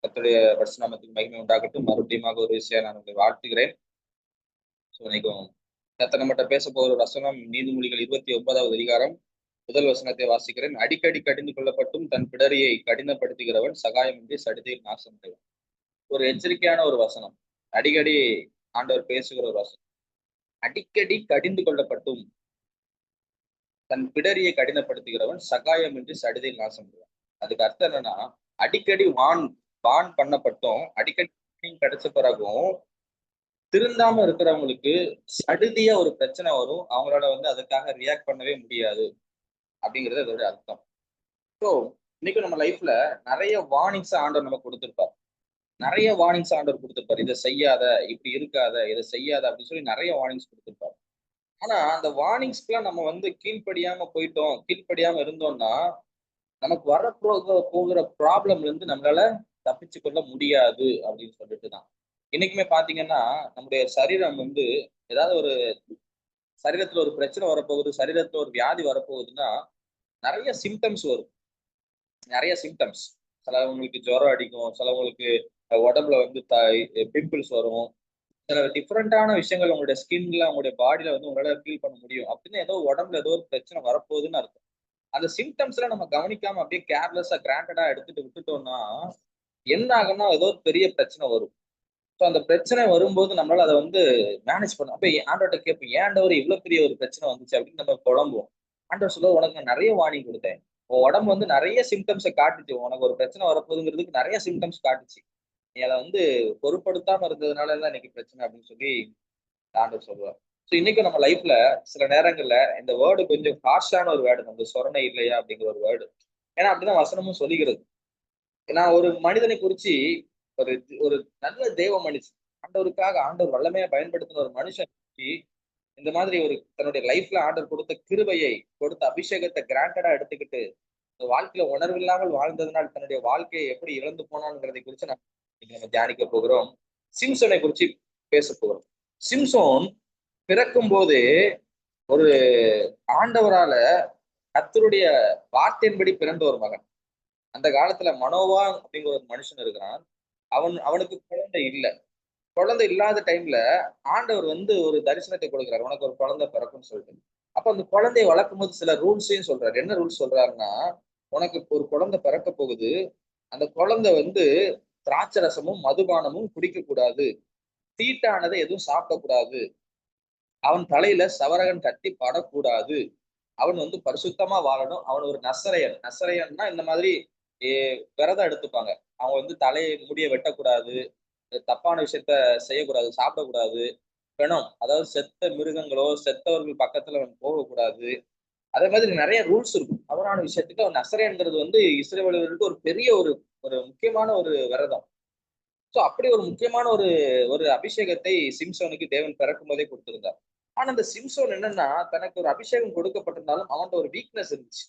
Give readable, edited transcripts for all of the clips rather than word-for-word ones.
கர்த்தருடைய பரிசுத்த நாமத்துக்கு மகிமை உண்டாகட்டும். மறுபடியும் ஒரு விஷயம் நான் உங்களை வாழ்த்துகிறேன். இன்னைக்கும் கர்த்தர் நம்மகிட்ட பேச போகிற ஒரு வசனம் நீதிமொழிகள் 29வது அதிகாரம் முதல் வசனத்தை வாசிக்கிறேன். அடிக்கடி கடிந்து கொள்ளப்பட்டும் தன் பிடரியை கடினப்படுத்துகிறவன் சகாயமின்றி சடிதியில் நாசம் அடைவான். ஒரு எச்சரிக்கையான ஒரு வசனம். அடிக்கடி ஆண்டவர் பேசுகிற ஒரு வசனம். அடிக்கடி கடிந்து கொள்ளப்பட்டும் தன் பிடரியை கடினப்படுத்துகிறவன் சகாயமின்றி சடிதியில் நாசம் அடைவான். அதுக்கு அர்த்தம் என்னன்னா, அடிக்கடி வான் பண்ணப்பட்டும் அடிக்கடி கிடைச்ச பிறகும் திருந்தாம இருக்கிறவங்களுக்கு சடுதியா ஒரு பிரச்சனை வரும். அவங்களால அதுக்காக ரியாக்ட் பண்ணவே முடியாது அப்படிங்கிறது அதோட அர்த்தம். ஸோ இன்னைக்கு நம்ம லைஃப்ல நிறைய வார்னிங்ஸ் ஆண்டவர் நமக்கு கொடுத்திருப்பார். நிறைய வார்னிங்ஸ் ஆண்டவர் கொடுத்திருப்பார். இதை செய்யாத, இப்படி இருக்காத, இதை செய்யாத அப்படின்னு சொல்லி நிறைய வார்னிங்ஸ் கொடுத்திருப்பார். ஆனா அந்த வார்னிங்ஸ்க்குலாம் நம்ம கீழ்ப்படியாம போயிட்டோம், கீழ்ப்படியாம இருந்தோம்னா நமக்கு போகிற ப்ராப்ளம்ல இருந்து நம்மளால தப்பிச்சு கொள்ள முடியாது அப்படின்னு சொல்லிட்டு தான். இன்னைக்குமே பாத்தீங்கன்னா நம்முடைய சரீரம் ஏதாவது ஒரு சரீரத்துல ஒரு பிரச்சனை வரப்போகுது, சரீரத்துல ஒரு வியாதி வரப்போகுதுன்னா நிறைய சிம்டம்ஸ் வரும். நிறைய சிம்டம்ஸ். சிலவங்களுக்கு ஜுரம் அடிக்கும், சிலவங்களுக்கு உடம்புல பிம்பிள்ஸ் வரும். சில டிஃப்ரெண்டான விஷயங்கள் உங்களுடைய ஸ்கின்ல, உங்களுடைய பாடியில உங்களால ஃபீல் பண்ண முடியும். அப்படின்னு ஏதோ உடம்புல ஏதோ ஒரு பிரச்சனை வரப்போகுதுன்னு அர்த்தம். அந்த சிம்டம்ஸ்ல நம்ம கவனிக்காம அப்படியே கேர்லெஸ்ஸா கிராண்டடா எடுத்துட்டு விட்டுட்டோம்னா என்ன ஆகும்னா ஏதோ ஒரு பெரிய பிரச்சனை வரும். ஸோ அந்த பிரச்சனை வரும்போது நம்மளால அதை மேனேஜ் பண்ணணும். அப்ப ஆண்டவர்கிட்ட கேட்போம், ஏன் ஆண்டவர் இவ்வளவு பெரிய ஒரு பிரச்சனை வந்துச்சு அப்படின்னு நம்ம புலம்புவோம். ஆண்டவர் சொல்ல, உனக்கு நான் நிறைய வார்னிங் கொடுத்தேன். உன் உடம்பு நிறைய சிம்டம்ஸை காட்டுச்சு. உனக்கு ஒரு பிரச்சனை வரப்போகுதுங்கிறதுக்கு நிறைய சிம்டம்ஸ் காட்டுச்சு. நீ அதை பொருட்படுத்தாம இருந்ததுனால தான் இன்னைக்கு பிரச்சனை அப்படின்னு சொல்லி ஆண்டவர் சொல்லுவார். ஸோ இன்னைக்கு நம்ம லைஃப்ல சில நேரங்கள்ல இந்த வேர்டு கொஞ்சம் ஹார்ஷான ஒரு வேர்டு, நம்ம சொரணை இல்லையா அப்படிங்கிற ஒரு வேர்டு. ஏன்னா அப்படிதான் வசனமும் சொல்லுகிறது. ஏன்னா ஒரு மனிதனை குறிச்சு ஒரு ஒரு நல்ல தேவ மனுஷன், ஆண்டவருக்காக ஆண்டவர் வல்லமையா பயன்படுத்தின ஒரு மனுஷன் இந்த மாதிரி ஒரு தன்னுடைய லைஃப்ல ஆண்டவர் கொடுத்த கிருபையை, கொடுத்த அபிஷேகத்தை கிராண்டடா எடுத்துக்கிட்டு வாழ்க்கையில உணர்வில்லாமல் வாழ்ந்ததுனால் தன்னுடைய வாழ்க்கையை எப்படி இழந்து போனான்ங்கிறதை குறித்து நம்ம தியானிக்க போகிறோம். சிம்சோனை குறிச்சு பேச போகிறோம். சிம்சோன் பிறக்கும் போதே ஒரு ஆண்டவரால கர்த்தருடைய வார்த்தையின்படி பிறந்த ஒரு மகன். அந்த காலத்துல மனோவா அப்படிங்கிற ஒரு மனுஷன் இருக்கிறான். அவனுக்கு குழந்தை இல்லை. குழந்தை இல்லாத டைம்ல ஆண்டவர் ஒரு தரிசனத்தை கொடுக்கிறார், உனக்கு ஒரு குழந்தை பிறக்கும்னு சொல்லிட்டு. அப்ப அந்த குழந்தையை வளர்க்கும் போது சில ரூல்ஸையும் சொல்றாரு. என்ன ரூல்ஸ் சொல்றாருன்னா, உனக்கு ஒரு குழந்தை பிறக்க போகுது. அந்த குழந்தை திராட்சை ரசமும் மதுபானமும் குடிக்க கூடாது, தீட்டானதை எதுவும் சாப்பிடக்கூடாது, அவன் தலையில சவரகன் கட்டி படக்கூடாது, அவன் பரிசுத்தமா வாழணும், அவன் ஒரு நசரையன். நசரையன்னா இந்த மாதிரி விரதம் எடுத்துப்பாங்க. அவங்க தலையை முடிய வெட்டக்கூடாது, தப்பான விஷயத்த செய்யக்கூடாது, சாப்பிடக்கூடாது, பிணம் அதாவது செத்த மிருகங்களோ செத்தவர்கள் பக்கத்துல அவன் போகக்கூடாது. அதே மாதிரி நிறைய ரூல்ஸ் இருக்கும். தவறான விஷயத்துக்கு அவன் நசரேன்கிறது இஸ்ரவேலர்களுக்கு ஒரு பெரிய ஒரு ஒரு முக்கியமான ஒரு விரதம். சோ அப்படி ஒரு முக்கியமான ஒரு ஒரு அபிஷேகத்தை சிம்சோனுக்கு தேவன் பிறக்கும் போதே கொடுத்திருந்தார். ஆனா அந்த சிம்சோன் என்னன்னா, தனக்கு ஒரு அபிஷேகம் கொடுக்கப்பட்டிருந்தாலும் அவன்கிட்ட ஒரு வீக்னஸ் இருந்துச்சு.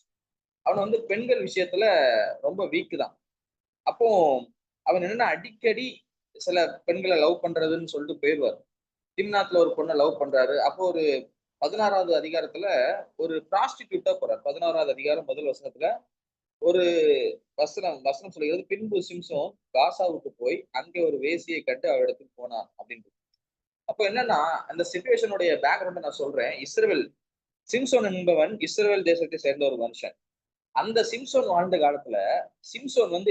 அவன் பெண்கள் விஷயத்துல ரொம்ப வீக் தான். அப்போ அவன் என்னன்னா அடிக்கடி சில பெண்களை லவ் பண்றதுன்னு சொல்லிட்டு போயிடுவார். திம்னாத்ல ஒரு பொண்ணை லவ் பண்றாரு. அப்போ ஒரு 16வது அதிகாரத்துல ஒரு ப்ராஸ்டிடியூட்டா போறார். 16வது அதிகாரம் முதல் வசனத்துல ஒரு வசனம் சொல்லுகிறது, பின்பு சிம்சோன் காசாவுக்கு போய் அங்கே ஒரு வேசியை கண்டு அவரிடத்துக்கு போனான் அப்படின்னு. அப்போ என்னன்னா அந்த சிச்சுவேஷனுடைய பேக்ரவுண்ட் நான் சொல்றேன். சிம்சோன் என்பவன் இஸ்ரவேல் தேசத்தை சேர்ந்த ஒரு மனுஷன். அந்த சிம்சோன் வாழ்ந்த காலத்துல சிம்சோன்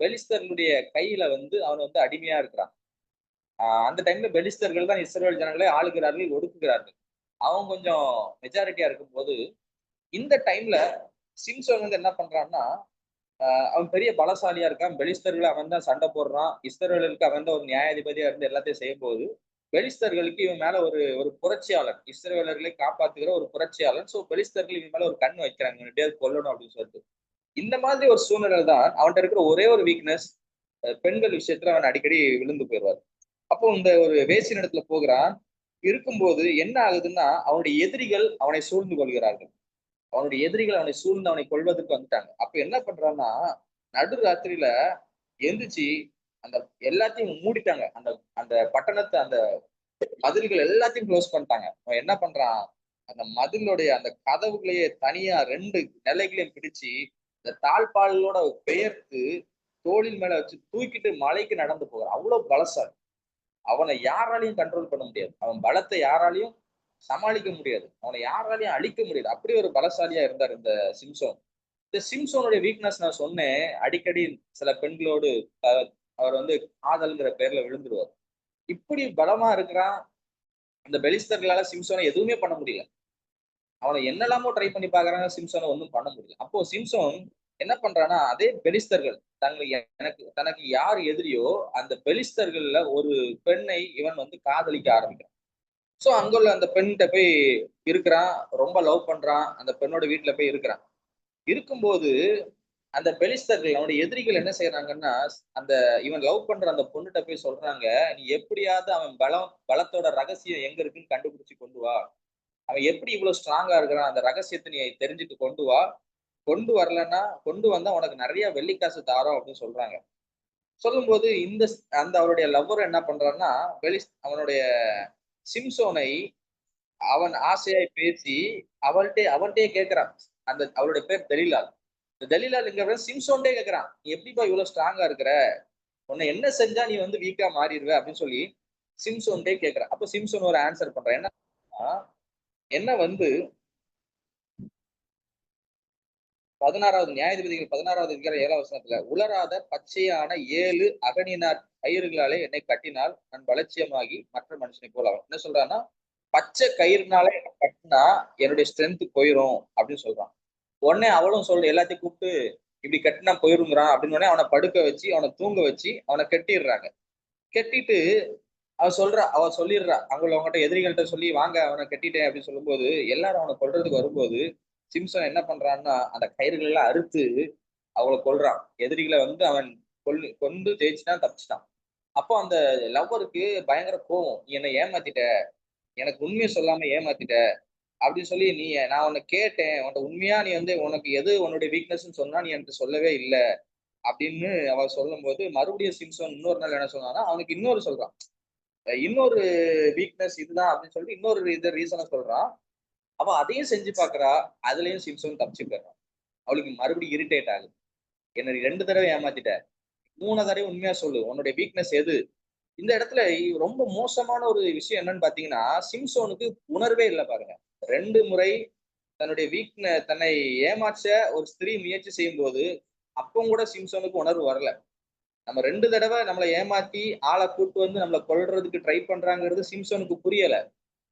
பெலிஸ்தர்களுடைய கையில அவன் அடிமையா இருக்கிறான். அந்த டைம்ல பெலிஸ்தர்கள் தான் இஸ்ரவேல் ஜனங்களை ஆளுகிறார்கள், ஒடுக்குகிறார்கள். அவன் கொஞ்சம் மெஜாரிட்டியா இருக்கும்போது இந்த டைம்ல சிம்சோன் என்ன பண்றான்னா, அவன் பெரிய பலசாலியா இருக்கான். பெலிஸ்தர்களை அவன் தான் சண்டை போடுறான். இஸ்ரவேலுக்கு அவன் தான் ஒரு நியாயாதிபதியா இருந்து எல்லாத்தையும் செய்யும் போது பெலிஸ்தர்களுக்கு இவன் மேல ஒரு ஒரு புரட்சியாளன், இஸ்ரவேலர்களை காப்பாத்துகிற ஒரு புரட்சியாளன். சோ பெலிஸ்தர்கள் இவன் மேல ஒரு கண் வைக்கிறாங்க, எப்படியாவது கொல்லணும் அப்படின்னு சொல்லிட்டு. இந்த மாதிரி ஒரு சூழ்நிலை தான் அவன்கிட்ட இருக்கிற ஒரே ஒரு வீக்னஸ், பெண்கள் விஷயத்துல அவன் அடிக்கடி விழுந்து போயிடுவார். அப்போ இந்த ஒரு வேசின் இடத்துல போகிறான். இருக்கும்போது என்ன ஆகுதுன்னா, அவனுடைய எதிரிகள் அவனை சூழ்ந்து கொள்கிறார்கள். அவனை சூழ்ந்து அவனை கொல்வதற்கு வந்துட்டாங்க. அப்ப என்ன பண்றான்னா, நடு ராத்திரியில எந்திரிச்சு அந்த எல்லாத்தையும் மூடிட்டாங்க. அந்த அந்த பட்டணத்தை, அந்த மதில்கள் எல்லாத்தையும் க்ளோஸ் பண்ணிட்டாங்க. அவன் என்ன பண்றான், அந்த மதிலுடைய அந்த கதவுகளையே தனியா 2 நிலைகளையும் பிடிச்சு இந்த தாழ்பாளோட பெயர்த்து தோளின் மேல வச்சு தூக்கிட்டு மலைக்கு நடந்து போகிறான். அவ்வளவு பலசாலி. அவனை யாராலையும் கண்ட்ரோல் பண்ண முடியாது. அவன் பலத்தை யாராலையும் சமாளிக்க முடியாது. அவனை யாராலையும் அழிக்க முடியாது. அப்படி ஒரு பலசாலியா இருந்தார் இந்த சிம்சோன். இந்த சிம்சோனுடைய வீக்னஸ் நான் சொன்னேன். அடிக்கடி சில பெண்களோடு அ அவர் காதல்ங்கிற பேர்ல விழுந்துருவார். இப்படி பலமா இருக்கிறான். அந்த பெலிஸ்தர்களால சிம்சோனை எதுவுமே பண்ண முடியல. அவனை என்னெல்லாமோ ட்ரை பண்ணி பார்க்குறாங்க. சிம்சோனை ஒண்ணும் பண்ண முடியல. அப்போ சிம்சோன் என்ன பண்றான்னா, அதே பெலிஸ்தர்கள் தனக்கு யார் எதிரியோ அந்த பெலிஸ்தர்கள்ல ஒரு பெண்ணை இவன் காதலிக்க ஆரம்பிக்கிறான். சோ அங்குள்ள அந்த பெண்கிட்ட போய் இருக்கிறான். ரொம்ப லவ் பண்றான். அந்த பெண்ணோட வீட்டுல போய் இருக்கிறான். இருக்கும்போது அந்த பெலிஸ்தர்கள் அவனுடைய எதிரிகள் என்ன செய்யறாங்கன்னா, அந்த இவன் லவ் பண்ற அந்த பொண்ணுட்ட போய் சொல்றாங்க, "நீ எப்படியாவது அவன் பலத்தோட ரகசியம் எங்க இருக்குன்னு கண்டுபிடிச்சு கொண்டு வா. அவன் எப்படி இவ்வளவு ஸ்ட்ராங்கா இருக்கிறான், அந்த ரகசியத்தை நீ தெரிஞ்சுட்டு கொண்டு வா. கொண்டு வரலன்னா கொண்டு வந்தா உனக்கு நிறைய வெள்ளிக்காசு தாரோம்" அப்படின்னு சொல்றாங்க. சொல்லும்போது அந்த அவருடைய லவ்வர் என்ன பண்றான்னா, அவனுடைய சிம்சோனை அவன் ஆசையாய் பேசி அவன்கிட்டயே கேட்கிறான். அவளுடைய பேர் தெலீலாள். இந்த தெலீலாள்ங்கிறவன் சிம்சோன்ட்டே கேட்கிறான், "நீ எப்படிப்பா இவ்வளவு ஸ்ட்ராங்கா இருக்கிற? உன்னை என்ன செஞ்சா நீ வீக்கா மாறிடுவ?" அப்படின்னு சொல்லி சிம்சோன்ட்டே கேட்கிறான். அப்ப சிம்சோன் ஒரு ஆன்சர் பண்றான். என்ன 16வது நியாயாதிபதிகள் 16வது அதிகாரம் 7வது வசனத்துல, "உலராத பச்சையான 7 அகனினார் கயிறுகளாலே என்னை கட்டினால் நான் பலட்சியமாகி மற்ற மனுஷனை போல ஆவேன்." என்ன சொல்றான்னா, பச்சை கயிறுனாலே கட்டினா என்னுடைய ஸ்ட்ரென்த் போயிரும் அப்படின்னு சொல்றான். உடனே அவளும் எல்லாத்தையும் கூப்பிட்டு இப்படி கட்டினா போயிருங்கிறான் அப்படின்னு உடனே அவனை படுக்க வச்சு அவனை தூங்க வச்சு அவனை கட்டிடுறாங்க. கட்டிட்டு அவ சொல்லிடுறா அவங்ககிட்ட எதிரிகள்கிட்ட சொல்லி, "வாங்க அவனை கட்டிட்டேன்" அப்படின்னு சொல்லும்போது எல்லாரும் அவனை கொல்றதுக்கு வரும்போது சிம்சன் என்ன பண்றான்னா அந்த கயிறுகள் எல்லாம் அறுத்து அவளை கொல்றான். எதிரிகளை அவன் கொண்டு ஜெயிச்சுட்டான், தப்பிச்சிட்டான். அப்போ அந்த லவ்வருக்கு பயங்கர கோவம். "நீ என்னை ஏமாத்திட்ட, எனக்கு உண்மையை சொல்லாம ஏமாத்திட்ட" அப்படின்னு சொல்லி, நான் உன்னை கேட்டேன், உன்கிட்ட உண்மையா நீ உனக்கு எது உன்னுடைய வீக்னஸ் சொன்னா நீ எனக்கு சொல்லவே இல்ல அப்படின்னு அவ சொல்லும்போது, மறுபடியும் சிம்சன் இன்னொரு நாள் என்ன சொன்னான்னா, அவனுக்கு இன்னொரு சொல்றான். இன்னொரு வீக்னஸ் இதுதான் அப்படின்னு சொல்லிட்டு இன்னொரு ரீசனை சொல்றான். அவ அதையும் செஞ்சு பாக்குறா. அதுலயும் சிம்சன் தப்பிச்சு போயிடுறான். அவளுக்கு மறுபடியும் இரிட்டேட் ஆகுது. என்ன 2 தடவை ஏமாத்திட்ட. 3 தடவை உண்மையா சொல்லு. உன்னுடைய வீக்னஸ் எது? இந்த இடத்துல ரொம்ப மோசமான ஒரு விஷயம் என்னன்னு பாத்தீங்கன்னா, சிம்சோனுக்கு உணர்வே இல்ல பாருங்க. 2 முறை தன்னை ஏமாற்ற ஒரு ஸ்திரீ முயற்சி செய்யும்போது, அப்பவும் கூட சிம்சோனுக்கு உணர்வு வரல. நம்ம 2 தடவை நம்மள ஏமாத்தி ஆள கூட்டு நம்மள கொல்றதுக்கு ட்ரை பண்றாங்கிறது சிம்சோனுக்கு புரியல.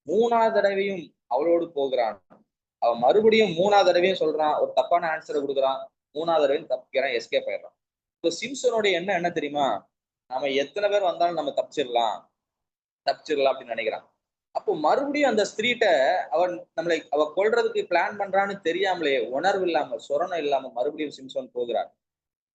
3வது தடவையும் அவளோடு போகிறான். அவன் மறுபடியும் 3வது தடவையும் சொல்றான். ஒரு தப்பான ஆன்சர குடுக்குறான். 3வது தடவையும் தப்பிக்கிறான். எஸ்கேப் ஆயிடுறான். இப்போ சிம்சனுடைய எண்ணம் என்ன தெரியுமா? நம்ம எத்தனை பேர் வந்தாலும் நம்ம தப்பிச்சிடலாம் அப்படின்னு நினைக்கிறான். அப்போ மறுபடியும் அந்த ஸ்திரீட்ட அவ கொல்றதுக்கு பிளான் பண்றான்னு தெரியாமலே, உணர்வு இல்லாம, சொரணம் இல்லாம மறுபடியும் சிம்சன் போகிறான்.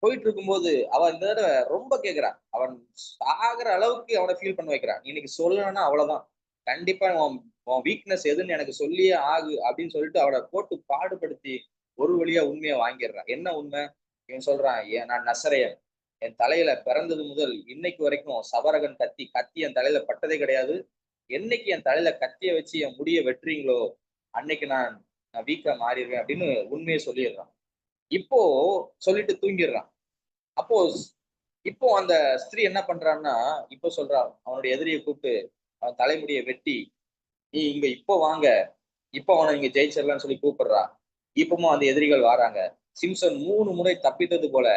போயிட்டு இருக்கும்போது அவன் இந்த தடவை ரொம்ப கேட்கிறான். அவன் சாகிற அளவுக்கு அவனை ஃபீல் பண்ண வைக்கிறான். இன்னைக்கு சொல்லணும்னா அவ்வளவுதான். கண்டிப்பா உன் உன் வீக்னஸ் எதுன்னு எனக்கு சொல்லியே ஆகு அப்படின்னு சொல்லிட்டு அவனை போட்டு பாடுபடுத்தி ஒரு வழியா உண்மையை வாங்கிடுறான். என்ன உண்மை? இவன் சொல்றான், நான் நசரேயன். என் தலையில பிறந்தது முதல் இன்னைக்கு வரைக்கும் சவரகன் கத்தி என் தலையில பட்டதே கிடையாது. என்னைக்கு என் தலையில கத்திய வச்சு என் முடிய வெட்டுறீங்களோ அன்னைக்கு நான் வீக்கா மாறிடுவேன் அப்படின்னு உண்மையை சொல்லிடுறான். இப்போ சொல்லிட்டு தூங்கிடுறான். அப்போ இப்போ அந்த ஸ்திரீ என்ன பண்றான்னா, இப்போ சொல்றா அவனுடைய எதிரியை கூப்பிட்டு அவன் தலைமுடியை வெட்டி, "நீ இங்க இப்போ வாங்க, இப்போ அவனை இங்க ஜெயிச்சிடலாம்னு" சொல்லி கூப்பிடுறா. இப்பவும் அந்த எதிரிகள் வராங்க. சிம்சன் 3 முறை தப்பித்தது போல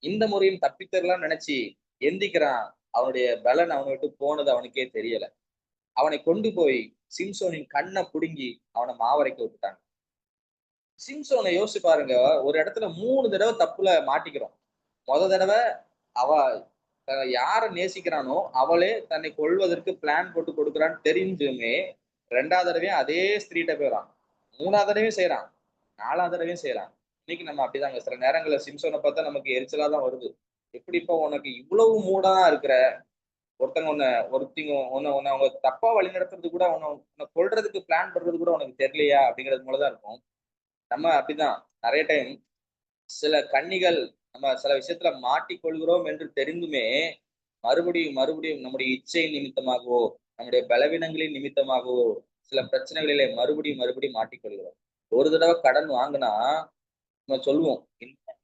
இந்த முறையும் தப்பித்தரலாம்னு நினைச்சு எந்திக்கிறான். அவனுடைய பலன் அவனை விட்டு போனது அவனுக்கே தெரியல. அவனை கொண்டு போய் சிம்சோனின் கண்ணை புடுங்கி அவனை மாவரைக்க விட்டுட்டாங்க. சிம்சோனை யோசிச்சு பாருங்க. ஒரு இடத்துல 3 தடவை தப்புல மாட்டிக்கிறோம். தடவை அவ யார நேசிக்கிறானோ அவளே தன்னை கொல்வதற்கு பிளான் போட்டு கொடுக்குறான்னு தெரிஞ்சுமே 2வது தடவையும் அதே ஸ்திரீட்ட போயிறான். 3வது தடவையும் செய்யறான். 4வது தடவையும் செய்யறான். இன்னைக்கு நம்ம அப்படிதாங்க. சில நேரங்கள்ல சிம்சோனை பார்த்தா நமக்கு எரிச்சலா தான் வருது. எப்படிப்பா உனக்கு இவ்வளவு மூடா இருக்கிற? ஒருத்திங்க உன்னை அவங்க தப்பா வழி நடத்துறது கூட உன்னை கொல்றதுக்கு பிளான் பண்றது கூட உனக்கு தெரியலையா? அப்படிங்கிறது போலதான் இருக்கும். நம்ம அப்படிதான் நிறைய டைம் சில கன்னிகள் நம்ம சில விஷயத்துல மாட்டிக்கொள்கிறோம் என்று தெரிந்துமே மறுபடியும் மறுபடியும் நம்முடைய இச்சை நிமித்தமாகவோ நம்முடைய பலவீனங்களின் நிமித்தமாகவோ சில பிரச்சனைகளிலே மறுபடியும் மறுபடியும் மாட்டிக்கொள்கிறோம். ஒரு தடவை கடன் வாங்கினா நம்ம சொல்லுவோம்,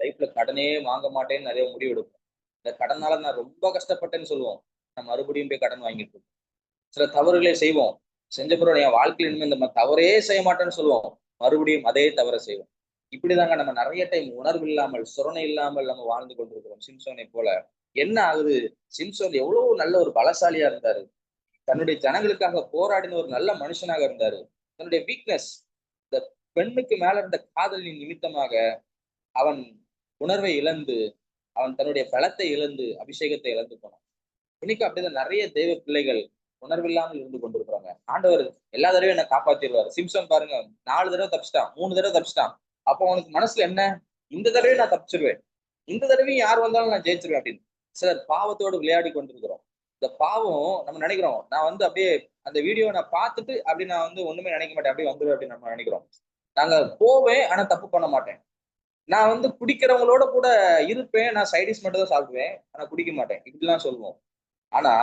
லைஃப்ல கடனே வாங்க மாட்டேன்னு நிறைய முடிவு எடுப்போம். இந்த கடனால நான் ரொம்ப கஷ்டப்பட்டேன்னு சொல்லுவோம். நான் மறுபடியும் போய் கடன் வாங்கிட்டு இருப்போம். சில தவறுகளை செய்வோம். செஞ்ச பிறகு என் வாழ்க்கையில இனிமே இந்த தவறே செய்ய மாட்டேன்னு சொல்லுவோம். மறுபடியும் அதே தவற செய்வோம். இப்படிதாங்க நம்ம நிறைய டைம் உணர்வு இல்லாமல், சுரணை இல்லாமல் நம்ம வாழ்ந்து கொண்டிருக்கிறோம். சிம்சோனை போல. என்ன ஆகுது? சிம்சோன் எவ்வளவு நல்ல ஒரு பலசாலியா இருந்தாரு. தன்னுடைய ஜனங்களுக்காக போராடின ஒரு நல்ல மனுஷனாக இருந்தாரு. தன்னுடைய வீக்னஸ், இந்த பெண்ணுக்கு மேல இருந்த காதலின் நிமித்தமாக அவன் உணர்வை இழந்து, அவன் தன்னுடைய பலத்தை இழந்து, அபிஷேகத்தை இழந்து போனான். இன்னைக்கு அப்படிதான் நிறைய தெய்வ பிள்ளைகள் உணர்வில்லாமல் இருந்து கொண்டிருக்கிறாங்க. ஆண்டவர் எல்லா தடவையும் என்ன காப்பாத்திடுவாரு. சிம்சன் பாருங்க, 4 தடவை தப்பிச்சிட்டான், 3 தடவை தப்பிச்சிட்டான். அப்போ அவனுக்கு மனசுல என்ன? இந்த தடவையும் நான் தப்பிச்சிருவேன், இந்த தடவையும் யார் வந்தாலும் நான் ஜெயிச்சிருவேன் அப்படின்னு. சிலர் பாவத்தோடு விளையாடி கொண்டிருக்கிறோம். இந்த பாவம் நம்ம நினைக்கிறோம், நான் அப்படியே அந்த வீடியோ நான் பார்த்துட்டு அப்படி நான் ஒண்ணுமே நினைக்க மாட்டேன், அப்படியே வந்துருவேன் அப்படின்னு நம்ம நினைக்கிறோம். நாங்க போவேன், ஆனா தப்பு பண்ண மாட்டேன். நான் குடிக்கிறவங்களோட கூட இருப்பேன், நான் சைடிஸ் மட்டும் தான் சாப்பிடுவேன், ஆனா குடிக்க மாட்டேன், இப்படிலாம் சொல்லுவோம். ஆனா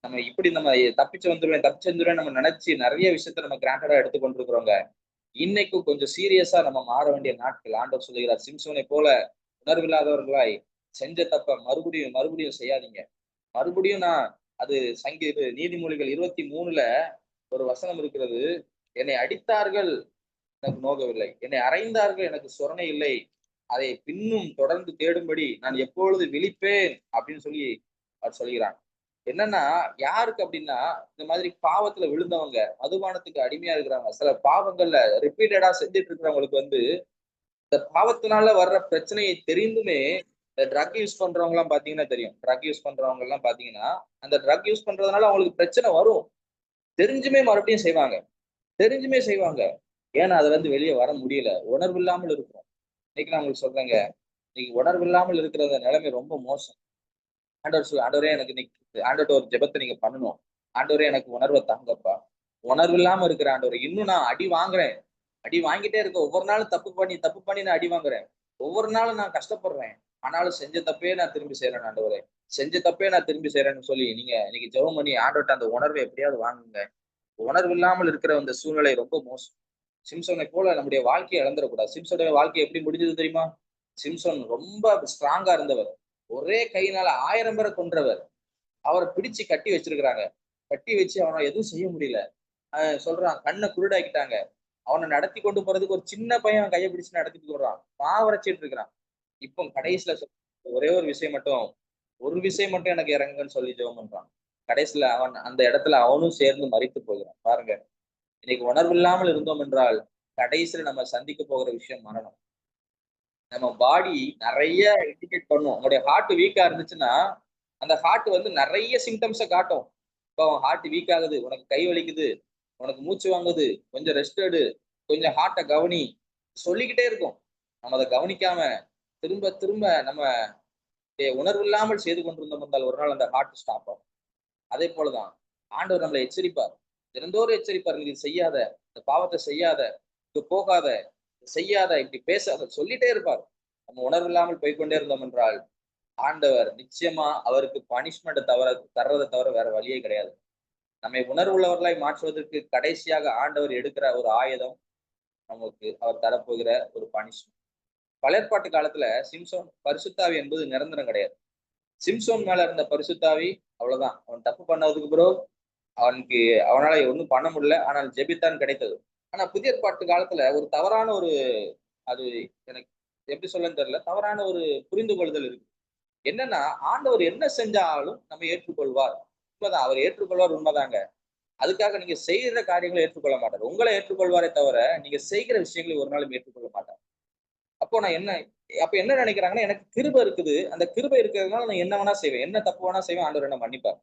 நம்ம தப்பிச்சு வந்துருவேன், தப்பிச்சு வந்துருவேன் நம்ம நினைச்சு நிறைய விஷயத்த நம்ம கிராண்டடா எடுத்து கொண்டிருக்கிறோங்க. இன்னைக்கும் கொஞ்சம் சீரியஸா நம்ம மாற வேண்டிய நாட்கள். ஆண்டவர் சொல்லுகிறார், சிம்சோனை போல உணர்வில்லாதவர்களாய் செஞ்ச தப்ப மறுபடியும் மறுபடியும் செய்யாதீங்க. மறுபடியும் நான் அது நீதிமொழிகள் 23ல ஒரு வசனம் இருக்கிறது. என்னை அடித்தார்கள், எனக்கு நோகவில்லை. என்னை அறைந்தார்கள், எனக்கு சொரணை இல்லை. அதை பின்னும் தொடர்ந்து தேடும்படி நான் எப்பொழுது விழிப்பேன் அப்படின்னு சொல்லி அவர் சொல்கிறான். என்னன்னா, யாருக்கு அப்படின்னா, இந்த மாதிரி பாவத்துல விழுந்தவங்க, மதுபானத்துக்கு அடிமையா இருக்கிறவங்க, சில பாவங்கள்ல ரிப்பீட்டடா செஞ்சுட்டு இருக்கிறவங்களுக்கு இந்த பாவத்தினால வர்ற பிரச்சனையை தெரிந்துமே இந்த ட்ரக் யூஸ் பண்றவங்க எல்லாம் பாத்தீங்கன்னா தெரியும். ட்ரக் யூஸ் பண்றவங்க எல்லாம் பாத்தீங்கன்னா, அந்த ட்ரக் யூஸ் பண்றதுனால அவங்களுக்கு பிரச்சனை வரும். தெரிஞ்சுமே மறுபடியும் செய்வாங்க. தெரிஞ்சுமே செய்வாங்க. ஏன்னா அதுல இருந்து வெளியே வர முடியல. உணர்வு இல்லாமல் இருக்கிறோம். இன்னைக்கு நான் உங்களுக்கு சொல்றேங்க. இன்னைக்கு உணர்வு இல்லாமல் இருக்கிற நிலைமை ரொம்ப மோசம். ஆண்டவரே எனக்கு இன்னைக்கு ஆண்டவர்ட்ட ஒரு ஜெபத்தை நீங்க பண்ணணும். ஆண்டவரே எனக்கு உணர்வை தாங்கப்பா. உணர்வு இல்லாம இருக்கிற ஆண்டவரே, இன்னும் நான் அடி வாங்குறேன். அடி வாங்கிட்டே இருக்கேன். ஒவ்வொரு நாளும் தப்பு பண்ணி நான் அடி வாங்குறேன். ஒவ்வொரு நாளும் நான் கஷ்டப்படுறேன். ஆனாலும் செஞ்ச தப்பே நான் திரும்பி செய்றேன் ஆண்டவரே. செஞ்ச தப்பே நான் திரும்பி செய்றேன்னு சொல்லி நீங்க இன்னைக்கு ஜெபம் பண்ணி ஆண்டவர்ட்ட அந்த உணர்வை எப்படியாவது வாங்குங்க. உணர்வு இல்லாமல் இருக்கிற அந்த சூழ்நிலை ரொம்ப மோசம். சிம்சோனை போல நம்முடைய வாழ்க்கையை இழந்துடக்கூடாது. சிம்சோனுடைய வாழ்க்கை எப்படி முடிஞ்சது தெரியுமா? சிம்சோன் ரொம்ப ஸ்ட்ராங்கா இருந்தவர். ஒரே கையினால 1000 பேரை கொன்றவர். அவரை பிடிச்சு கட்டி வச்சிருக்கிறாங்க. கட்டி வச்சு அவனை எதுவும் செய்ய முடியல. சொல்றான், கண்ணை குருடாக்கிட்டாங்க. அவனை நடத்தி கொண்டு போறதுக்கு ஒரு சின்ன பையன் கையை பிடிச்சு நடத்திட்டு போறான். பாவரைச்சிட்டு இருக்கிறான். இப்போ கடைசியில ஒரே ஒரு விஷயம் மட்டும் எனக்கு இறங்குங்கன்னு சொல்லி ஜெபம் பண்றான். கடைசியில அவன் அந்த இடத்துல அவனும் சேர்ந்து மரித்து போகிறான். பாருங்க, இன்னைக்கு உணர்வு இல்லாமல் இருந்தோம் என்றால் கடைசியில நம்ம சந்திக்க போகிற விஷயம் மரணம். நம்ம பாடி நிறைய இண்டிகேட் பண்ணும். உங்களுடைய ஹார்ட் வீக்கா இருந்துச்சுன்னா அந்த ஹார்ட் நிறைய சிம்டம்ஸை காட்டும். இப்போ ஹார்ட் வீக் ஆகுது, உனக்கு கை வலிக்குது, உனக்கு மூச்சு வாங்குது, கொஞ்சம் ரெஸ்ட் எடு, கொஞ்சம் ஹார்ட்டை கவனி, சொல்லிக்கிட்டே இருக்கும். நம்ம அதை கவனிக்காம திரும்ப திரும்ப நம்ம உணர்வு இல்லாமல் செய்து கொண்டிருந்தோம் என்றால் ஒரு நாள் அந்த ஹார்ட் ஸ்டாப் ஆகும். அதே போலதான் ஆண்டவர் நம்மளை எச்சரிப்பார். தினந்தோறும் எச்சரிப்பார், இது செய்யாத, இந்த பாவத்தை செய்யாத, இது போகாத, செய்யாத, இப்படி பேசாத சொல்லிட்டே இருப்பார். நம்ம உணர்வு இல்லாமல் போய்கொண்டே இருந்தோம் என்றால் ஆண்டவர் நிச்சயமா அவருக்கு பனிஷ்மெண்ட் தர்றதை தவிர வேற வழியே கிடையாது. நம்மை உணர்வுள்ளவர்களாய் மாற்றுவதற்கு கடைசியாக ஆண்டவர் எடுக்கிற ஒரு ஆயுதம் நமக்கு அவர் தரப்போகிற ஒரு பனிஷ்மெண்ட். பழையற்பாட்டு காலத்துல சிம்சோன் பரிசுத்தாவி என்பது நிரந்தரம் கிடையாது. சிம்சோன் மேல இருந்த பரிசுத்தாவி அவ்வளவுதான். அவன் தப்பு பண்ணதுக்கு பிறகு அவனால ஒன்றும் பண்ண முடியல, ஆனால் ஜெபித்தான் கிடைத்தது. ஆனா புதிய ஏற்பாட்டு காலத்துல ஒரு தவறான ஒரு அது எனக்கு எப்படி சொல்லன்னு தெரியல, தவறான ஒரு புரிந்து கொள்ளுதல் இருக்கு. என்னன்னா, ஆண்டவர் என்ன செஞ்சாலும் நம்ம ஏற்றுக்கொள்வார். உண்மைதான், அவர் ஏற்றுக்கொள்வார், உண்மைதாங்க. அதுக்காக நீங்க செய்யற காரியங்களை ஏற்றுக்கொள்ள மாட்டார். உங்களை ஏற்றுக்கொள்வாரே தவிர நீங்க செய்கிற விஷயங்களை ஒரு நாளும் ஏற்றுக்கொள்ள மாட்டார். அப்போ நான் என்ன நினைக்கிறாங்கன்னா, எனக்கு கிருபை இருக்குது, அந்த கிருபை இருக்கிறதுனால நான் என்ன வேணா செய்வேன், என்ன தப்பு வேணா செய்வேன், ஆண்டவர் என்ன மன்னிப்பார்.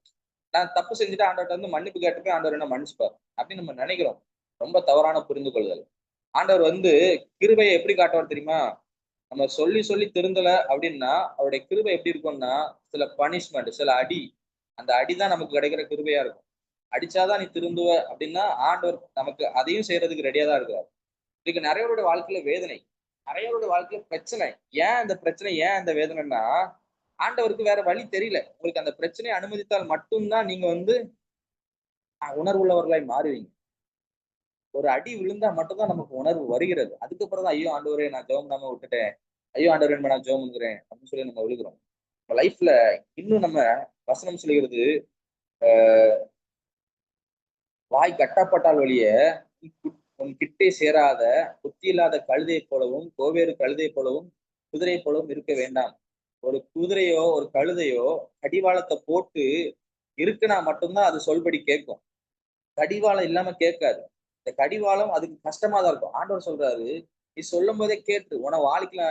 நான் தப்பு செஞ்சுட்டு ஆண்டவர்கிட்ட மன்னிப்பு கேட்டுப்பேன், ஆண்டவர் என்ன மன்னிச்சுப்பார் அப்படின்னு நம்ம நினைக்கிறோம். ரொம்ப தவறான புரிந்து கொள்ளுதல். ஆண்டவர் கிருபையை எப்படி காட்டுவார் தெரியுமா? நம்ம சொல்லி சொல்லி திருந்தல அப்படின்னா அவருடைய கிருபை எப்படி இருக்கும்னா, சில பனிஷ்மெண்ட், சில அடி, அந்த அடிதான் நமக்கு கிடைக்கிற கிருபையா இருக்கும். அடிச்சாதான் நீ திருந்துவ அப்படின்னா ஆண்டவர் நமக்கு அதையும் செய்யறதுக்கு ரெடியா தான் இருக்கிறார். இன்னைக்கு நிறையவருடைய வாழ்க்கையில வேதனை, நிறையவருடைய வாழ்க்கையில பிரச்சனை. ஏன் அந்த பிரச்சனை, ஏன் அந்த வேதனைன்னா, ஆண்டவருக்கு வேற வழி தெரியல. உங்களுக்கு அந்த பிரச்சனையை அனுமதித்தால் மட்டும்தான் நீங்க உணர்வுள்ளவர்களாய் மாறுவீங்க. ஒரு அடி விழுந்தா மட்டும்தான் நமக்கு உணர்வு வருகிறது. அதுக்கப்புறம் தான் ஐயோ ஆண்டவரே நான் ஜெபம் பண்ணாம விட்டுட்டேன், ஐயோ ஆண்டவரே நான் ஜெபம் பண்ணுகிறேன் அப்படின்னு சொல்லி நம்ம விழுகிறோம். லைஃப்ல இன்னும் நம்ம வசனம் சொல்கிறது, வாய் கட்டப்பட்டால் ஒழிய உன் கிட்டே சேராத புத்தி இல்லாத கழுதை போலவும் கோவேறு கழுதை போலவும் குதிரை போலவும் இருக்க வேண்டாம். ஒரு குதிரையோ ஒரு கழுதையோ கடிவாளத்தை போட்டு இருக்குனா மட்டும்தான் அது சொல்படி கேட்கும். கடிவாளம் இல்லாம கேட்காது. இந்த கடிவாளம் அதுக்கு கஷ்டமா தான் இருக்கும். ஆண்டவர் சொல்றாரு, நீ சொல்லும் போதே கேட்டு உன வாழ்க்கையில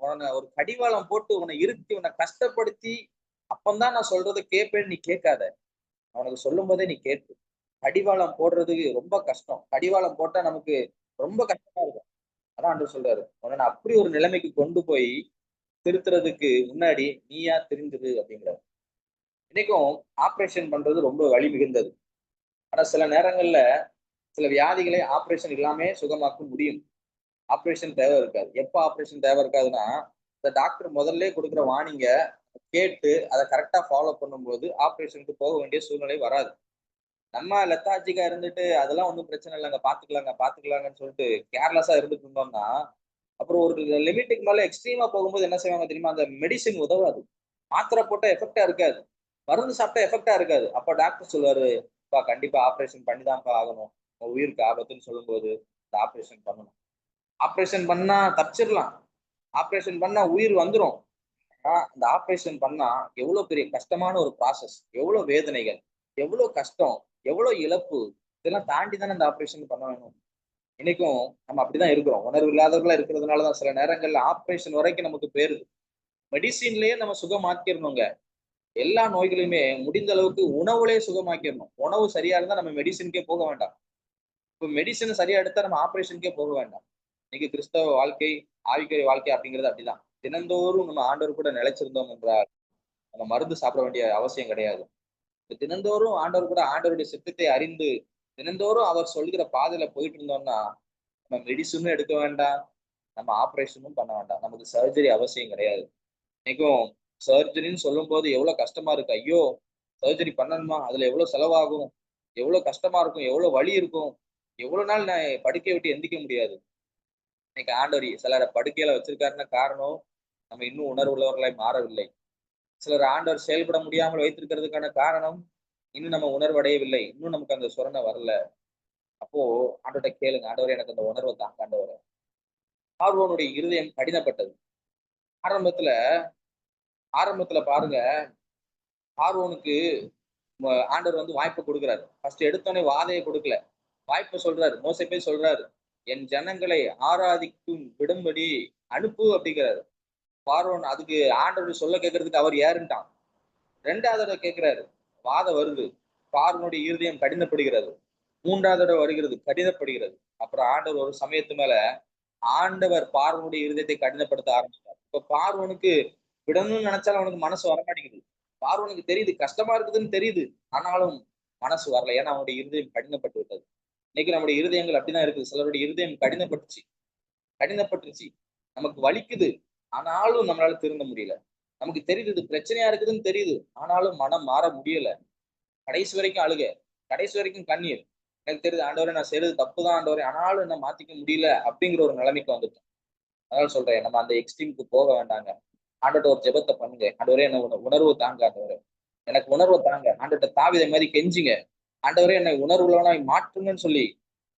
உன ஒரு கடிவாளம் போட்டு உன்னை இருத்தி உன்னை கஷ்டப்படுத்தி அப்பந்தான் நான் சொல்றதை கேட்பேன்னு நீ கேட்காத. அவனுக்கு சொல்லும் போதே நீ கேட்டு. கடிவாளம் போடுறதுக்கு ரொம்ப கஷ்டம். கடிவாளம் போட்டா நமக்கு ரொம்ப கஷ்டமா இருக்கும். அதான் ஆண்டவர் சொல்றாரு, உன்னை நான் அப்படி ஒரு நிலைமைக்கு கொண்டு போய் திருத்துறதுக்கு முன்னாடி நீயா திருந்துரு அப்படிங்கிறாரு. இன்னைக்கும் ஆபரேஷன் பண்றது ரொம்ப வலி மிகுந்தது. ஆனா சில நேரங்கள்ல சில வியாதிகளை ஆபரேஷன் இல்லாம சுகமாக்க முடியும். ஆபரேஷன் தேவை இருக்காது. எப்ப ஆபரேஷன் தேவை இருக்காதுன்னா, இந்த டாக்டர் முதல்ல கொடுக்குற வார்னிங்க கேட்டு அதை கரெக்டா ஃபாலோ பண்ணும்போது ஆபரேஷனுக்கு போக வேண்டிய சூழ்நிலை வராது. நம்ம லெத்தாஜிக்கா இருந்துட்டு அதெல்லாம் ஒன்றும் பிரச்சனை இல்லைங்க, பாத்துக்கலாங்க பாத்துக்கலாங்கன்னு சொல்லிட்டு கேர்லெஸ்ஸா இருந்துட்டு இருந்தோம்னா, அப்புறம் ஒரு லிமிட்டுக்கு மேல எக்ஸ்ட்ரீமா போகும்போது என்ன செய்வாங்க தெரியுமா? அந்த மெடிசின் உதவாது. மாத்திரை போட்டா எஃபெக்டா இருக்காது. மருந்து சாப்பிட்டா எஃபெக்டா இருக்காது. அப்ப டாக்டர் சொல்லுவாரு, கண்டிப்பா ஆபரேஷன் பண்ணிதான்ப்பா ஆகணும். உங்க உயிருக்கு ஆபத்துன்னு சொல்லும்போது இந்த ஆபரேஷன் பண்ணணும். ஆபரேஷன் பண்ணா தப்பிச்சிடலாம். ஆபரேஷன் பண்ணா உயிர் வந்துரும். இந்த ஆபரேஷன் பண்ணா எவ்வளவு பெரிய கஷ்டமான ஒரு ப்ராசஸ், எவ்வளவு வேதனைகள், எவ்வளவு கஷ்டம், எவ்வளவு இழப்பு, இதெல்லாம் தாண்டி தானே இந்த ஆபரேஷன் பண்ண வேணும். இன்னைக்கும் நம்ம அப்படிதான் இருக்கிறோம். உணர்வு இல்லாதவர்களா இருக்கிறதுனாலதான் சில நேரங்கள்ல ஆபரேஷன் வரைக்கும் நமக்கு போயிருது. மெடிசின்லயே நம்ம சுகமாக்கிடணுங்க. எல்லா நோய்களையுமே முடிந்த அளவுக்கு உணவுலயே சுகமாக்கிடணும். உணவு சரியா இருந்தா நம்ம மெடிசினுக்கே போக வேண்டாம். இப்ப மெடிசின் சரியா எடுத்தா நம்ம ஆபரேஷனுக்கே போக வேண்டாம். இன்னைக்கு கிறிஸ்தவ வாழ்க்கை, ஆவிக்குரிய வாழ்க்கை அப்படிங்கிறது அப்படிதான். தினந்தோறும் நம்ம ஆண்டவர் கூட நிலைச்சிருந்தோம் என்றால் நம்ம மருந்து சாப்பிட வேண்டிய அவசியம் கிடையாது. தினந்தோறும் ஆண்டவர் கூட ஆண்டவருடைய சித்தத்தை அறிந்து தினந்தோறும் அவர் சொல்கிற பாதையில போயிட்டு இருந்தோம்னா நம்ம மெடிசனும் எடுக்க வேண்டாம், நம்ம ஆபரேஷனும் பண்ண வேண்டாம். நமக்கு சர்ஜரி அவசியம் கிடையாது. இன்னைக்கும் சர்ஜரின்னு சொல்லும் போது எவ்வளவு கஷ்டமா இருக்கு. ஐயோ, சர்ஜரி பண்ணணுமா? அதுல எவ்வளவு செலவாகும், எவ்வளவு கஷ்டமா இருக்கும், எவ்வளவு வலி இருக்கும், எவ்வளவு நாள் நான் படுக்கையை விட்டு எந்திக்க முடியாது. இன்னைக்கு ஆண்டவர் சிலரை படுக்கையில வச்சிருக்காருன்னா காரணம் நம்ம இன்னும் உணர்வுள்ளவர்களாய் மாறவில்லை. சிலர் ஆண்டவர் செயல்பட முடியாமல் வைத்திருக்கிறதுக்கான காரணம் இன்னும் நம்ம உணர்வடையவில்லை. இன்னும் நமக்கு அந்த சுரணை வரல. அப்போ ஆண்டவர்ட்ட கேளுங்க, ஆண்டவரே எனக்கு அந்த உணர்வை தாங்க ஆண்டவரே. பார்வோனுடைய இருதயம் கடினப்பட்டது. ஆரம்பத்துல ஆரம்பத்துல பாருங்க, பார்வோனுக்கு ஆண்டவர் வந்து வாய்ப்பு கொடுக்குறாரு. ஃபர்ஸ்ட் எடுத்தோடனே வாதையை கொடுக்கல. வாய்ப்பு சொல்றாரு. மோசே போய் சொல்றாரு, என் ஜனங்களை ஆராதிக்கும் விடும்படி அனுப்பு அப்படிங்கிறாரு. பார்வோன் அதுக்கு ஆண்டவர் சொல்ல கேட்கறதுக்கு அவர் யாருன்ட்டான். 2வது தடவை கேட்கிறாரு. வாதம் வருது. பார்வோனுடைய இருதயம் கடினப்படுகிறது. 3வது தடவை வருகிறது, கடினப்படுகிறது. அப்புறம் ஆண்டவர் ஒரு சமயத்து மேல ஆண்டவர் பார்வோனுடைய இருதயத்தை கடினப்படுத்த ஆரம்பிச்சார். இப்ப பார்வோனுக்கு விடணும்னு நினைச்சாலும் அவனுக்கு மனசு வரமாட்டேங்குது. பார்வோனுக்கு தெரியுது, கஷ்டமா இருக்குதுன்னு தெரியுது. ஆனாலும் மனசு வரல. ஏன்னா அவனுடைய இருதயம் கடினப்பட்டு விட்டது. இன்னைக்கு நம்முடைய இருதயங்கள் அப்படிதான் இருக்குது. சிலருடைய இருதயம் கடினப்பட்டுருச்சு. நமக்கு வலிக்குது. ஆனாலும் நம்மளால திருந்த முடியல. நமக்கு தெரியுது இது பிரச்சனையா இருக்குதுன்னு தெரியுது. ஆனாலும் மனம் மாற முடியல. கடைசி வரைக்கும் அழுக, கடைசி வரைக்கும் கண்ணீர். எனக்கு தெரியுது ஆண்டவரே நான் செய்யறது தப்புதான் ஆண்டவரே. ஆனாலும் என்ன மாத்திக்க முடியல அப்படிங்கிற ஒரு நிலைமைக்கு வந்துட்டோம். அதனால சொல்றேன், நம்ம அந்த எக்ஸ்ட்ரீமுக்கு போக வேண்டாங்க. ஆண்டவர்ட்ட ஒரு ஜெபத்தை பண்ணுங்க. ஆண்டவரே என்ன உணர்வு தாங்க ஆண்டவரே. எனக்கு உணர்வு தாங்க. ஆண்டவர்ட்ட தாவீதை மாதிரி கெஞ்சுங்க. ஆண்டவரே என்னை உணர்வுள்ளவனாய் மாற்றுங்கன்னு சொல்லி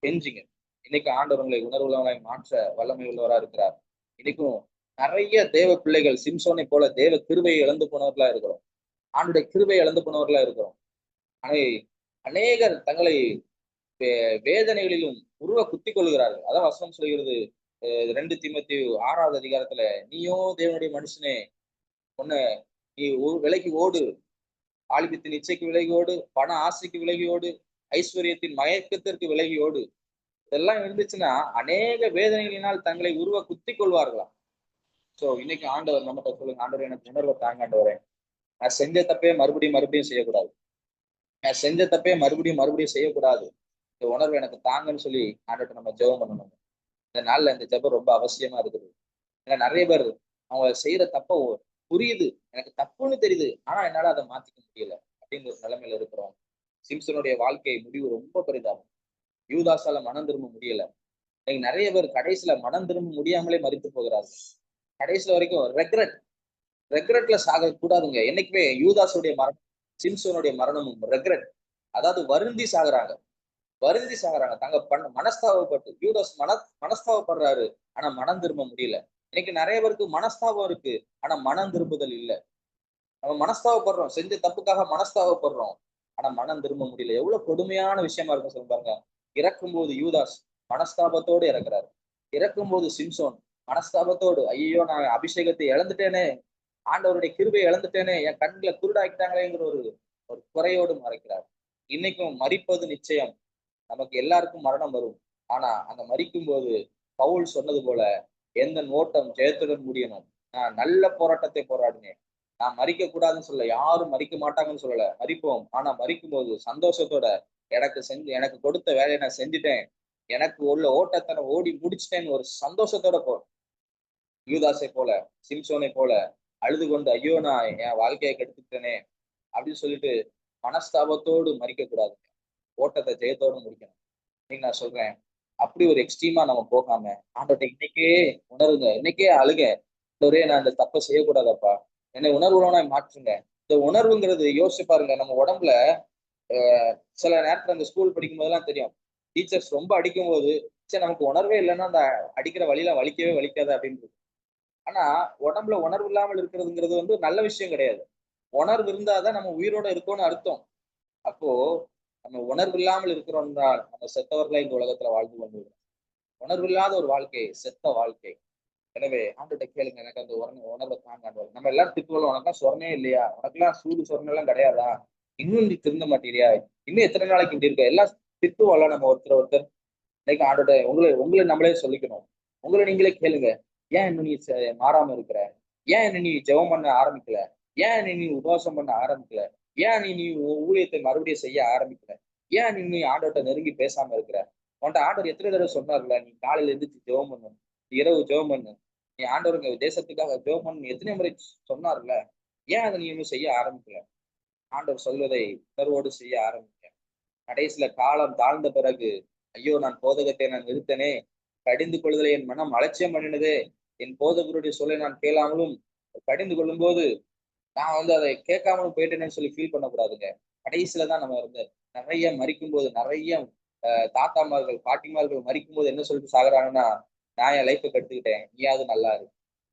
கெஞ்சுங்க. இன்னைக்கு ஆண்டவர் உங்களை உணர்வுள்ளவனாய் மாற்ற வல்லமை உள்ளவரா இருக்கிறார். இன்னைக்கும் நிறைய தேவ பிள்ளைகள் சிம்சோனை போல தேவ கிருபையை இழந்து போனவர்களா இருக்கிறோம். ஆண்டுடைய கிருபையை இழந்து போனவர்களா இருக்கிறோம். ஆனா அநேகர் தங்களை வேதனைகளிலும் உருவ குத்திக் கொள்கிறார்கள். அதான் வசனம் சொல்கிறது, 2 தீமோத்தேயு 6வது அதிகாரத்துல, நீயோ தேவனுடைய மனுஷனே, ஒண்ணு நீ விலகி ஓடு, ஆலிபத்தின் இச்சைக்கு விலகி ஓடு, பண ஆசைக்கு விலகி ஓடு, ஐஸ்வர்யத்தின் மயக்கத்திற்கு விலகி ஓடு. இதெல்லாம் இருந்துச்சுன்னா அநேக வேதனைகளினால் தங்களை உருவ குத்திக் கொள்வார்களாம். சோ இன்னைக்கு ஆண்டவர் நம்மகிட்ட சொல்லுங்க, ஆண்டவர் எனக்கு உணர்வை தாங்க ஆண்டவரே. நான் செஞ்ச தப்பே மறுபடியும் மறுபடியும் செய்யக்கூடாது. நான் செஞ்ச தப்பே மறுபடியும் மறுபடியும் செய்யக்கூடாது. இந்த உணர்வு எனக்கு தாங்கன்னு சொல்லி ஆண்டவர்ட்ட நம்ம ஜெபம் பண்ணணும். இந்த நாள்ல இந்த ஜெபம் ரொம்ப அவசியமா இருக்குது. ஏன்னா நிறைய பேர் அவங்க செய்யற தப்ப புரியுது, எனக்கு தப்புன்னு தெரியுது, ஆனா என்னால அதை மாத்திக்க முடியல அப்படிங்கிற ஒரு நிலைமையில இருக்கிறோம். சிம்சனுடைய வாழ்க்கை முடிவு ரொம்ப பெரிதாகும். யூதாசால மனம் திரும்ப முடியல. இன்னைக்கு நிறைய பேர் கடைசியில மனம் திரும்ப முடியாமலே மறித்து போகிறார்கள். கடைசியில வரைக்கும் ரெக்ரெட் ரெக்ரெட்ல சாக கூடாதுங்க. என்னைக்குமே யூதாசுடைய மரணம், சிம்சோனுடைய மரணமும் ரெக்ரெட், அதாவது வருந்தி சாகுறாங்க. வருந்தி சாகுறாங்க. தாங்க பண்ண மனஸ்தாபப்பட்டு யூதாஸ் மனஸ்தாபப்படுறாரு. ஆனா மனம் திரும்ப முடியல. இன்னைக்கு நிறைய பேருக்கு மனஸ்தாபம் இருக்கு. ஆனா மனம் திரும்புதல் இல்ல. நம்ம மனஸ்தாபப்படுறோம். செஞ்ச தப்புக்காக மனஸ்தாபப்படுறோம். ஆனா மனம் திரும்ப முடியல. எவ்வளவு கொடுமையான விஷயமா இருக்கும் சொல்லி பாருங்க. இறக்கும்போது யூதாஸ் மனஸ்தாபத்தோடு இறக்குறாரு. இறக்கும்போது சிம்சோன் மனஸ்தாபத்தோடு, ஐயோ நான் அபிஷேகத்தை இழந்துட்டேனே, ஆண்டவருடைய கிருபையை இழந்துட்டேனே, என் கண்களை குருடாக்கிட்டாங்களேங்கிற ஒரு ஒரு குறையோடு மறைக்கிறார். இன்னைக்கும் மரிப்பது நிச்சயம். நமக்கு எல்லாருக்கும் மரணம் வரும். ஆனா அந்த மரிக்கும் போது பவுல் சொன்னது போல, எந்த ஓட்டம் ஜெயத்துடன் முடியணும். நான் நல்ல போராட்டத்தை போராடினேன். நான் மறிக்க கூடாதுன்னு சொல்லல. யாரும் மறிக்க மாட்டாங்கன்னு சொல்லல. மறிப்போம். ஆனா மறிக்கும் போது சந்தோஷத்தோட, எனக்கு கொடுத்த வேலையை நான் செஞ்சுட்டேன். எனக்கு உள்ள ஓட்டத்தை நான் ஓடி முடிச்சிட்டேன்னு ஒரு சந்தோஷத்தோட போ. யூதாசை போல, சிம்சோனை போல அழுது கொண்டு, ஐயோ நான் என் வாழ்க்கையை கெடுத்துட்டேனே அப்படின்னு சொல்லிட்டு மனஸ்தாபத்தோடு மறிக்க கூடாது. ஓட்டத்தை ஜெயத்தோடு முடிக்கணும். இன்னைக்கு நான் சொல்றேன், அப்படி ஒரு எக்ஸ்ட்ரீமா நம்ம போகாம ஆண்டவர்ட்ட இன்னைக்கே உணருங்க, இன்னைக்கே அழுக, ஆண்டவரே நான் இந்த தப்பை செய்யக்கூடாதப்பா, என்னை உணர்வுள்ளவனா மாற்றுங்க. இந்த உணர்வுங்கிறது யோசிச்சு பாருங்க. நம்ம உடம்புல சில நேரத்துல அந்த ஸ்கூல் படிக்கும் போதெல்லாம் தெரியும், டீச்சர்ஸ் ரொம்ப அடிக்கும் போது சரி நமக்கு உணர்வே இல்லைன்னா அந்த அடிக்கிற வழியில வலிக்கவே வலிக்காது அப்படின்னு. ஆனா உடம்புல உணர்வு இல்லாமல் இருக்கிறதுங்கிறது வந்து நல்ல விஷயம் கிடையாது. உணர்வு இருந்தாதான் நம்ம உயிரோட இருக்கோம்னு அர்த்தம். அப்போ நம்ம உணர்வு இல்லாமல் இருக்கிறோம் என்றால் நம்ம செத்தவர்களா இந்த உலகத்துல வாழ்ந்து கொண்டிருக்கிறோம். உணர்வு இல்லாத ஒரு வாழ்க்கை செத்த வாழ்க்கை. எனவே ஆண்டுகிட்ட கேளுங்க, எனக்கு அந்த உணர்வை தாங்க. நம்ம எல்லாரும் திட்டுவோம், உனக்கெல்லாம் சொரணே இல்லையா, உனக்கெல்லாம் சூடு சொரணை எல்லாம் கிடையாதா, இன்னும் நீ திருந்த மாட்டீரியா, இன்னும் எத்தனை நாளைக்கு இப்படி இருக்க, எல்லாம் திட்டுவோம்ல நம்ம ஒருத்தர் ஒருத்தர். இன்னைக்கு ஆண்டோட உங்களை உங்களை நம்மளே சொல்லிக்கணும். உங்களை நீங்களே கேளுங்க, ஏன் இன்னும் நீ மாறாம இருக்கிற, ஏன் இன்னும் நீ ஜெபம் பண்ண ஆரம்பிக்கல, ஏன் நீ உபவாசம் பண்ண ஆரம்பிக்கல, ஏன் நீ ஊழியத்தை மறுபடியும் செய்ய ஆரம்பிக்கல, ஏன் நீ ஆண்டோட்ட நெருங்கி பேசாம இருக்கிற. உன்ட்ட ஆண்டவர் எத்தனை தடவை சொன்னார்ல, நீ காலையில எழுந்திரிச்சு ஜெபம் பண்ணு, இரவு ஜெபம் பண்ணு, நீ ஆண்டவருங்க தேசத்துக்காக ஜெபம் பண்ணு எத்தனை முறை சொன்னார்ல, ஏன் அதை நீ இன்னும் செய்ய ஆரம்பிக்கல. ஆண்டவர் சொல்வதை உணர்வோடு செய்ய ஆரம்பிக்க. கடைசியில காலம் தாழ்ந்த பிறகு, ஐயோ நான் போதகத்தை நான் நிறுத்தனே, கடிந்து கொள்ளுதலை என் மனம் அலட்சியம் பண்ணினதே, என் போதகருடைய சொல்லை நான் கேளாமலும் கடிந்து கொள்ளும் போது நான் வந்து அதை கேட்காமலும் போயிட்டேன்னு சொல்லி ஃபீல் பண்ணக்கூடாதுங்க. கடைசியில தான் நம்ம வந்து நிறைய மறிக்கும் போது நிறைய தாத்தாமார்கள் பாட்டிமார்கள் மறிக்கும் போது என்ன சொல்லிட்டு சாகுறாங்கன்னா, நான் என் லைஃபை கெடுத்துக்கிட்டேன், நீயாவது நல்லா இரு.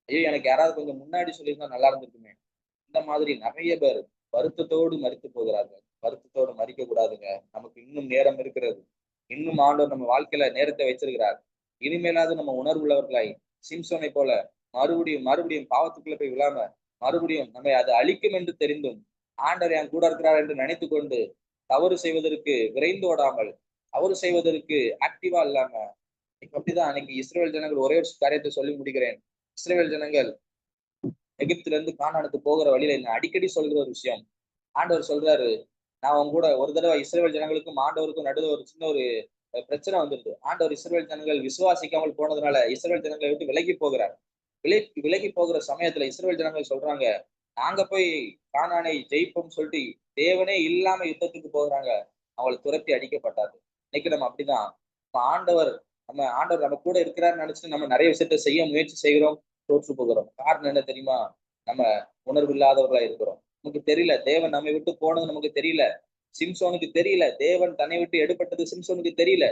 ஐயோ எனக்கு யாராவது கொஞ்சம் முன்னாடி சொல்லியிருந்தா நல்லா இருந்திருக்குமே. இந்த மாதிரி நிறைய பேர் வருத்தத்தோடு மரித்து போகிறார்கள். வருத்தத்தோடு மறிக்க கூடாதுங்க. நமக்கு இன்னும் நேரம் இருக்கிறது. இன்னும் ஆண்டவர் நம்ம வாழ்க்கையில நேரத்தை வச்சிருக்கிறார். இனிமேலாவது நம்ம உணர்வு உள்ளவர்களாய் சிம்சோனை போல மறுபடியும் மறுபடியும் பாவத்துக்குள்ள போய் விழாம, மறுபடியும் நம்மை அது அழிக்கும் என்று தெரிந்தும் ஆண்டவர் என் கூட இருக்கிறார் என்று நினைத்துக் கொண்டு தவறு செய்வதற்கு விரைந்து ஓடாமல், தவறு செய்வதற்கு ஆக்டிவா இல்லாம, அப்படிதான் அன்னைக்கு இஸ்ரேல் ஜனங்கள் ஒரே ஒரு காரியத்தை சொல்லி முடிக்கிறேன். இஸ்ரேல் ஜனங்கள் எகிப்துல இருந்து கானானுக்கு போகிற வழியில என்ன அடிக்கடி சொல்கிற ஒரு விஷயம். ஆண்டவர் சொல்றாரு, நான் உங்க கூட ஒரு தடவை இஸ்ரேல் ஜனங்களுக்கும் ஆண்டவருக்கும் நடுவில் ஒரு சின்ன ஒரு பிரச்சனை வந்துருது. ஆண்டவர் இஸ்ரேல் ஜனங்கள் விசுவாசிக்காமல் போனதுனால இஸ்ரேல் ஜனங்களை விட்டு விலகி போகிறார். விலகி போகிற சமயத்துல இஸ்ரேல் ஜனங்கள் சொல்றாங்க, நாங்க போய் கானானை ஜெயிப்போம்னு சொல்லிட்டு தேவனே இல்லாம யுத்தத்துக்கு போகிறாங்க. அவங்களை துரத்தி அடிக்கப்பட்டாரு. இன்னைக்கு நம்ம அப்படிதான். ஆண்டவர் நம்ம கூட இருக்கிறாருன்னு நினைச்சுட்டு நம்ம நிறைய விஷயத்த செய்ய முயற்சி செய்கிறோம், தோற்று போகிறோம். காரணம் என்ன தெரியுமா? நம்ம உணர்வு இல்லாதவர்களா இருக்கிறோம். நமக்கு தெரியல தேவன் நம்மை விட்டு போனது, நமக்கு தெரியல. சிம்சோனுக்கு தெரியல தேவன் தன்னை விட்டு எடுப்பட்டது, சிம்சோனுக்கு தெரியல.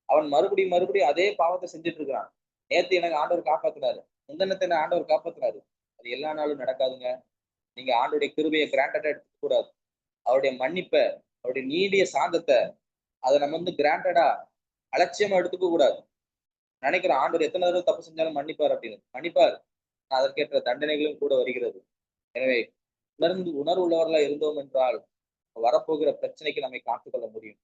அவன் மறுபடியும் மறுபடியும் அதே பாவத்தை செஞ்சுட்டு இருக்கிறான். நேத்து எனக்கு ஆண்டவர் காப்பாத்தினாரு, முந்தனத்தை என்ன ஆண்டவர் காப்பாத்தினாரு. அது எல்லா நாளும் நடக்காதுங்க. நீங்க ஆண்டோடைய கிருபையை கிராண்டடா எடுத்துக்க கூடாது. அவருடைய மன்னிப்பை, அவருடைய நீடிய சாந்தத்தை, அதை நம்ம வந்து கிராண்டடா அலட்சியமா எடுத்துக்க கூடாது. நினைக்கிறேன் ஆண்டவர் எத்தனை தடவை தப்பு செஞ்சாலும் மன்னிப்பார் அப்படின்னு. மன்னிப்பார். அதற்கேற்ற தண்டனைகளும் கூட வருகிறது. எனவே உணர்வு உள்ளவர்களா இருந்தோம் என்றால் வரப்போகிற பிரச்சனைக்கு நம்மை காத்துக்கொள்ள முடியும்.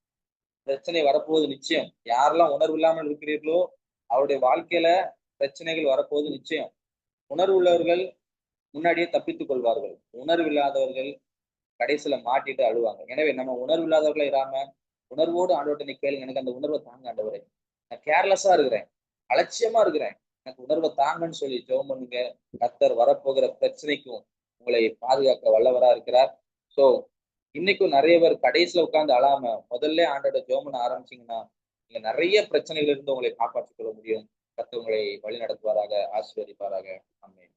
பிரச்சனை வரப்போவது நிச்சயம். யாரெல்லாம் உணர்வு இல்லாமல் இருக்கிறீர்களோ அவருடைய வாழ்க்கையில பிரச்சனைகள் வரப்போவது நிச்சயம். உணர்வு உள்ளவர்கள் முன்னாடியே தப்பித்துக் கொள்வார்கள். உணர்வு இல்லாதவர்கள் கடைசியில மாட்டிட்டு அழுவாங்க. எனவே நம்ம உணர்வு இல்லாதவர்களா இராம உணர்வோடு ஆண்டவர்கிட்ட நீ கேளுங்க, எனக்கு அந்த உணர்வை தாங்க ஆண்டவரே, நான் கேர்லெஸ்ஸா இருக்கிறேன், அலட்சியமா இருக்கிறேன், எனக்கு உணர்வை தாங்கன்னு சொல்லி ஜெபம் பண்ணுங்க. கர்த்தர் வரப்போகிற பிரச்சனைக்கும் உங்களை பாதுகாக்க வல்லவரா இருக்கிறார். சோ இன்னைக்கும் நிறைய பேர் கடைசியில உட்கார்ந்து அழாம முதல்ல ஆண்டோட ஜெபம் பண்ண ஆரம்பிச்சீங்கன்னா நீங்க நிறைய பிரச்சனைகள் இருந்து உங்களை காப்பாற்றிக் கொள்ள முடியும். கர்த்தர் உங்களை வழி நடத்துவாராக, ஆசீர்வதிப்பாராக. ஆமென்.